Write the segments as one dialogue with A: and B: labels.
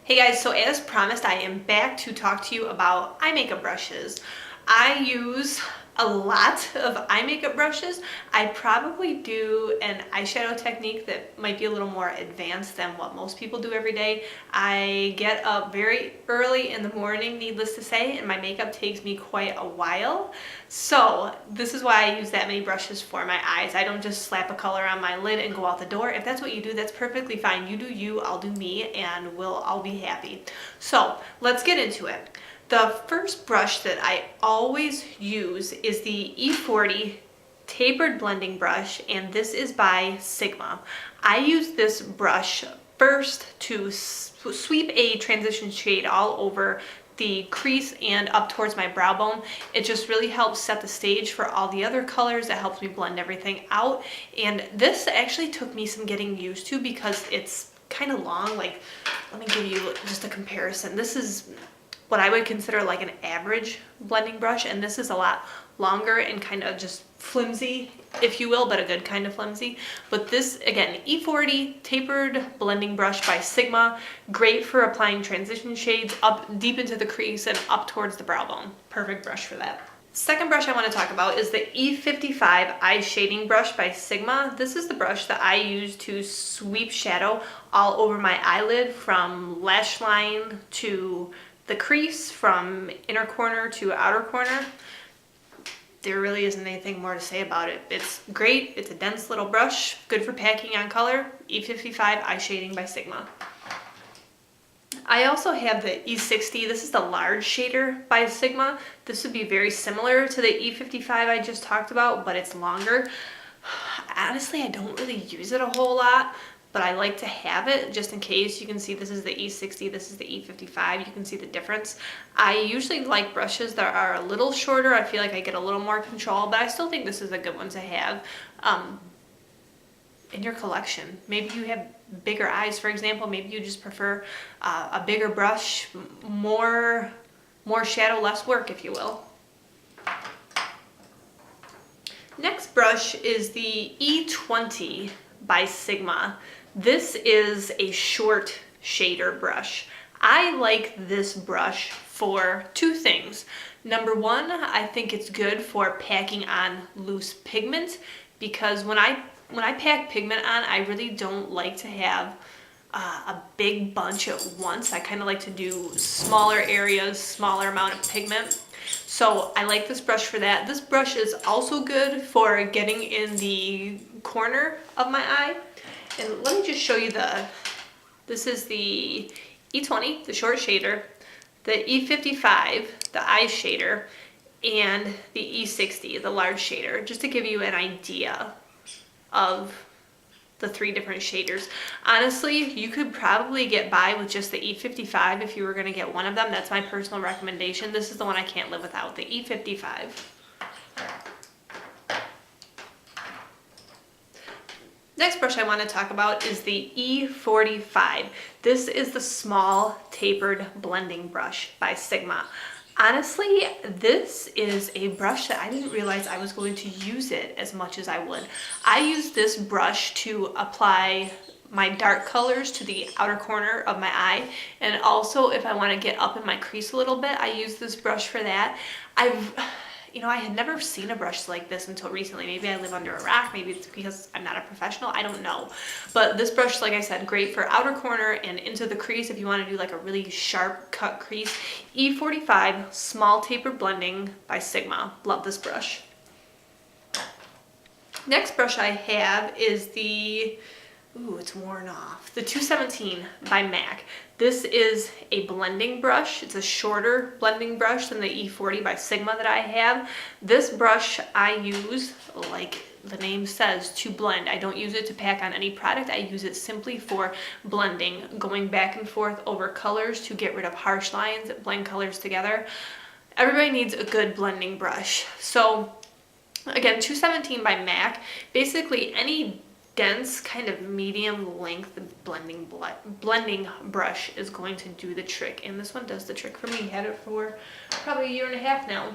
A: Hey guys, so as promised, I am back to talk to you about eye makeup brushes. I use a lot of eye makeup brushes. I probably do an eyeshadow technique that might be a little more advanced than what most people do every day. I get up very early in the morning, needless to say, and my makeup takes me quite a while. So this is why I use that many brushes for my eyes. I don't just slap a color on my lid and go out the door. If that's what you do, that's perfectly fine. You do you, I'll do me, and we'll all be happy. So let's get into it. The first brush that I always use is the E40 tapered blending brush, and this is by Sigma. I use this brush first to sweep a transition shade all over the crease and up towards my brow bone. It just really helps set the stage for all the other colors. It helps me blend everything out, and this actually took me some getting used to because it's kind of long. Like, let me give you just a comparison. This is what I would consider like an average blending brush, and this is a lot longer and kind of just flimsy, if you will, but a good kind of flimsy. But this, again, E40 tapered blending brush by Sigma, great for applying transition shades up deep into the crease and up towards the brow bone. Perfect brush for that. Second brush I want to talk about is the E55 eye shading brush by Sigma. This is the brush that I use to sweep shadow all over my eyelid, from lash line to the crease, from inner corner to outer corner. There really isn't anything more to say about it. It's great. It's a dense little brush, good for packing on color. E55 eye shading by Sigma. I also have the E60. This is the large shader by Sigma. This would be very similar to the E55 I just talked about, but it's longer. Honestly, I don't really use it a whole lot, but I like to have it just in case. You can see this is the E60, this is the E55. You can see the difference. I usually like brushes that are a little shorter. I feel like I get a little more control, but I still think this is a good one to have in your collection. Maybe you have bigger eyes, for example. Maybe you just prefer a bigger brush, more shadow, less work, if you will. Next brush is the E20 by Sigma. This is a short shader brush. I like this brush for two things. Number one, I think it's good for packing on loose pigment, because when I pack pigment on, I really don't like to have a big bunch at once. I kind of like to do smaller areas, smaller amount of pigment. So I like this brush for that. This brush is also good for getting in the corner of my eye. And let me just show you this is the E20, the short shader, the E55, the eye shader, and the E60, the large shader, just to give you an idea of the three different shaders. Honestly, you could probably get by with just the E55 if you were going to get one of them. That's my personal recommendation. This is the one I can't live without, the E55. Next brush I want to talk about is the E45. This is the small tapered blending brush by Sigma. Honestly, this is a brush that I didn't realize I was going to use it as much as I would. I use this brush to apply my dark colors to the outer corner of my eye, and also if I want to get up in my crease a little bit, I use this brush for that. I had never seen a brush like this until recently. Maybe I live under a rock. Maybe it's because I'm not a professional. I don't know. But this brush, like I said, great for outer corner and into the crease if you want to do like a really sharp cut crease. E45 Small Tapered Blending by Sigma. Love this brush. Next brush I have is the, it's worn off, the 217 by MAC. This is a blending brush. It's a shorter blending brush than the E40 by Sigma that I have. This brush I use, like the name says, to blend. I don't use it to pack on any product. I use it simply for blending, going back and forth over colors to get rid of harsh lines, blend colors together. Everybody needs a good blending brush. So again, 217 by MAC. Basically any dense, kind of medium length blending brush is going to do the trick, and this one does the trick for me. Had it for probably a year and a half now.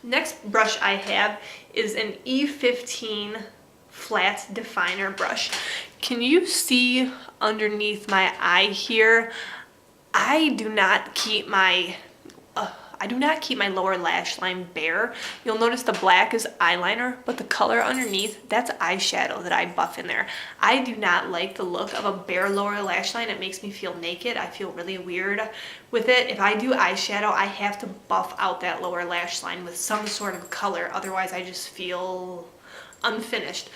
A: Next brush I have is an E15 flat definer brush. Can you see underneath my eye here? I do not keep my lower lash line bare. You'll notice the black is eyeliner, but the color underneath, that's eyeshadow that I buff in there. I do not like the look of a bare lower lash line. It makes me feel naked. I feel really weird with it. If I do eyeshadow, I have to buff out that lower lash line with some sort of color. Otherwise, I just feel unfinished.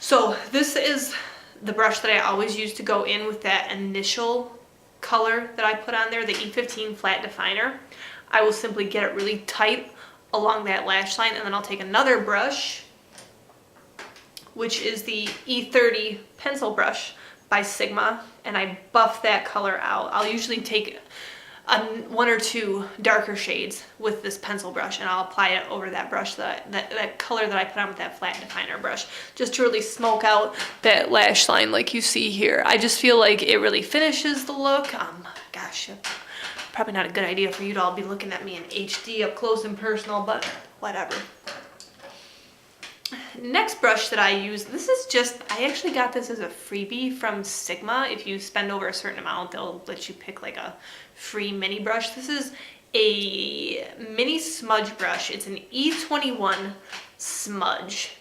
A: So this is the brush that I always use to go in with that initial color that I put on there, the E15 Flat Definer. I will simply get it really tight along that lash line, and then I'll take another brush, which is the E30 pencil brush by Sigma, and I buff that color out. I'll usually take one or two darker shades with this pencil brush, and I'll apply it over that brush, that color that I put on with that flat definer brush, just to really smoke out that lash line like you see here. I just feel like it really finishes the look. Gosh, probably not a good idea for you to all be looking at me in HD up close and personal, but whatever. Next brush that I use, I actually got this as a freebie from Sigma. If you spend over a certain amount, they'll let you pick like a free mini brush. This is a mini smudge brush. It's an E21 smudge.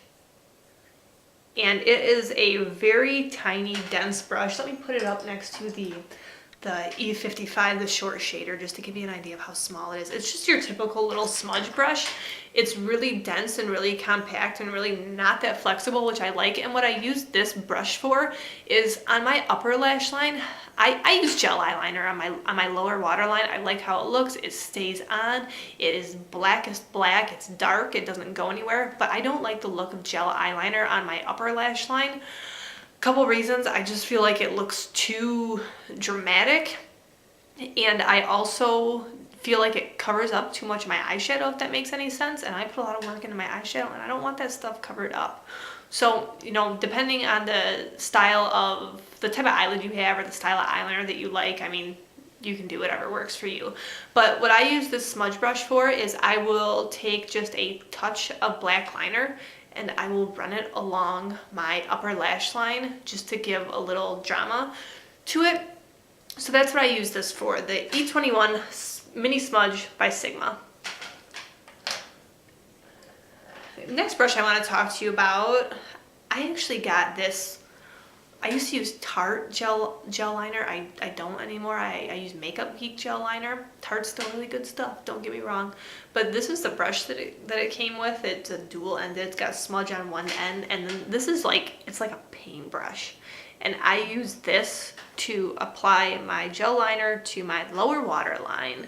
A: And it is a very tiny, dense brush. Let me put it up next to the E55, the short shader, just to give you an idea of how small it is. It's just your typical little smudge brush. It's really dense and really compact and really not that flexible, which I like. And what I use this brush for is on my upper lash line. I use gel eyeliner on my lower waterline. I like how it looks. It stays on. It is blackest black. It's dark. It doesn't go anywhere. But I don't like the look of gel eyeliner on my upper lash line. Couple reasons. I just feel like it looks too dramatic, and I also feel like it covers up too much of my eyeshadow, if that makes any sense. And I put a lot of work into my eyeshadow, and I don't want that stuff covered up. So, you know, depending on the style of the type of eyelid you have or the style of eyeliner that you like, I mean, you can do whatever works for you. But what I use this smudge brush for is I will take just a touch of black liner and I will run it along my upper lash line just to give a little drama to it. So that's what I use this for, the E21 Mini Smudge by Sigma. Next brush I want to talk to you about, I actually got this. I used to use Tarte gel liner. I don't anymore. I use Makeup Geek gel liner. Tarte's still really good stuff, don't get me wrong. But this is the brush that it came with. It's a dual ended. It's got a smudge on one end, and then this is it's like a paintbrush. And I use this to apply my gel liner to my lower waterline.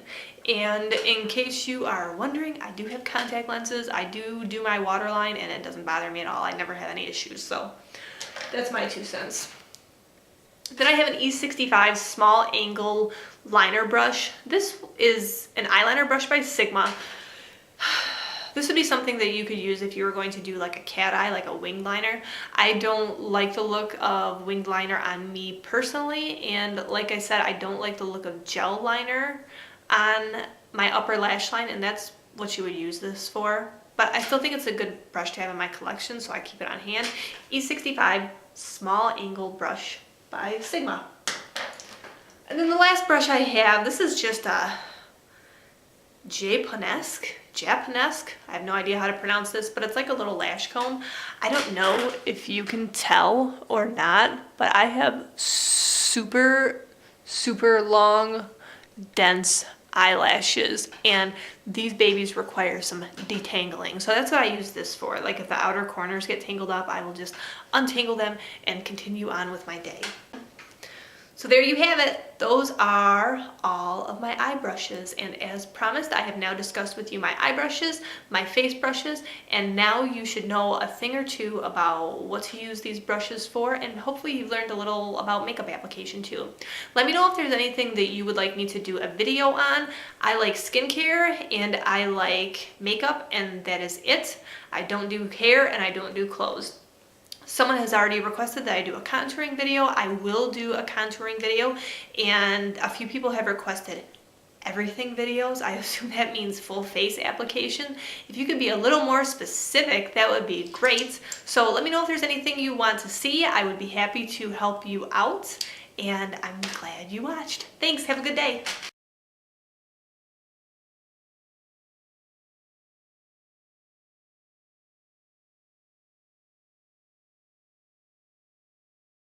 A: And in case you are wondering, I do have contact lenses. I do my waterline, and it doesn't bother me at all. I never had any issues, so that's my 2 cents. Then I have an E65 small angle liner brush. This is an eyeliner brush by Sigma. This would be something that you could use if you were going to do like a cat eye, like a winged liner. I don't like the look of winged liner on me personally, and like I said, I don't like the look of gel liner on my upper lash line, and that's what you would use this for. But I still think it's a good brush to have in my collection, so I keep it on hand. E65 small angle brush by Sigma. And then the last brush I have, this is just a Japonesque. I have no idea how to pronounce this, but it's like a little lash comb. I don't know if you can tell or not, but I have super, super long, dense eyelashes, and these babies require some detangling. So that's what I use this for. Like if the outer corners get tangled up, I will just untangle them and continue on with my day. So there you have it. Those are all of my eye brushes, and as promised, I have now discussed with you my eye brushes, my face brushes, and now you should know a thing or two about what to use these brushes for, and hopefully you've learned a little about makeup application too. Let me know if there's anything that you would like me to do a video on. I like skincare and I like makeup, and that is it. I don't do hair and I don't do clothes. Someone has already requested that I do a contouring video. I will do a contouring video, and a few people have requested everything videos. I assume that means full face application. If you could be a little more specific, that would be great. So let me know if there's anything you want to see. I would be happy to help you out. and I'm glad you watched. Thanks, have a good day.